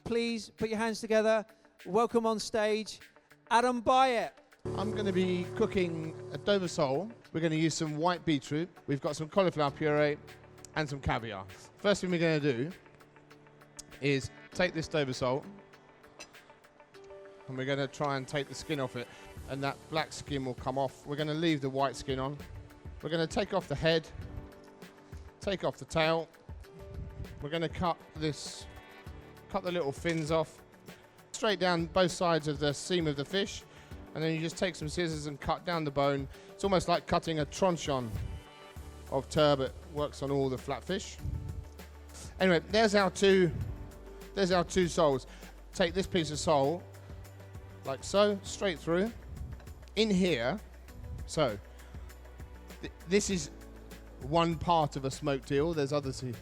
please put your hands together. Welcome on stage, Adam Byatt. I'm going to be cooking a Dover sole. We're going to use some white beetroot. We've got some cauliflower puree and some caviar. First thing we're going to do is take this Dover sole and we're going to try and take the skin off it, and that black skin will come off. We're going to leave the white skin on. We're going to take off the head, take off the tail. We're going to cut the little fins off, straight down both sides of the seam of the fish, and then you just take some scissors and cut down the bone. It's almost like cutting a tronchon of turbot. Works on all the flatfish. Anyway, there's our two soles. Take this piece of sole, like so, straight through. In here, so this is one part of a smoked eel. There's obviously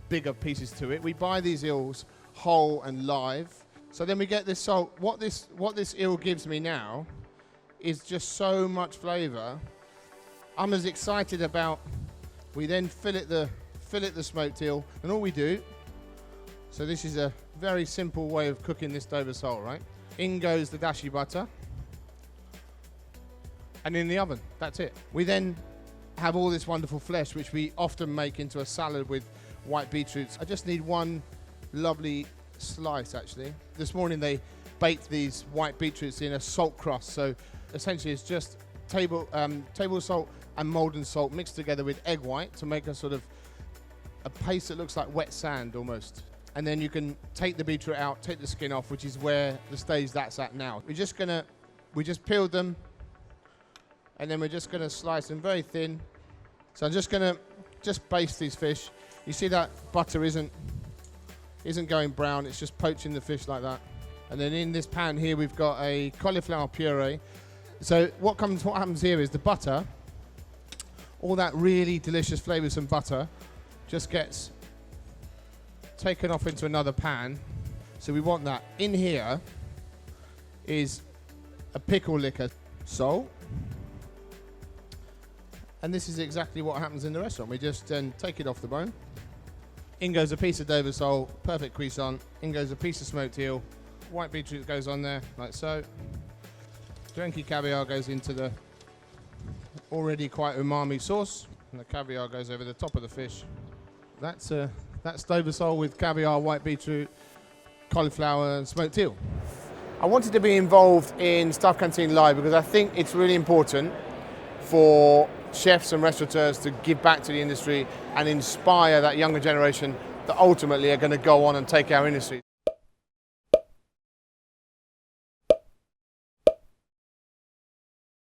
bigger pieces to it. We buy these eels whole and live. So then we get this sole. What this eel gives me now is just so much flavour. I'm as excited about. We then fillet the smoked eel, and all we do. So this is a very simple way of cooking this Dover sole, right? In goes the dashi butter, and in the oven. That's it. We then have all this wonderful flesh, which we often make into a salad with white beetroots. I just need one lovely slice, actually. This morning they baked these white beetroots in a salt crust. So essentially it's just table salt and molten salt mixed together with egg white to make a sort of a paste that looks like wet sand almost. And then you can take the beetroot out, take the skin off, which is where the stage that's at now. We just peeled them, and then we're just gonna slice them very thin. So I'm just gonna baste these fish. You see that butter isn't going brown, it's just poaching the fish like that. And then in this pan here we've got a cauliflower puree. So what happens here is the butter, all that really delicious flavoursome butter just gets taken off into another pan. So we want that. In here is a pickle liquor, salt. And this is exactly what happens in the restaurant. We just then take it off the bone. In goes a piece of Dover sole, perfect cuisson. In goes a piece of smoked eel. White beetroot goes on there, like so. Drenky caviar goes into the already quite umami sauce, and the caviar goes over the top of the fish. That's Dover sole with caviar, white beetroot, cauliflower, and smoked eel. I wanted to be involved in Staff Canteen Live because I think it's really important for chefs and restaurateurs to give back to the industry and inspire that younger generation that ultimately are going to go on and take our industry.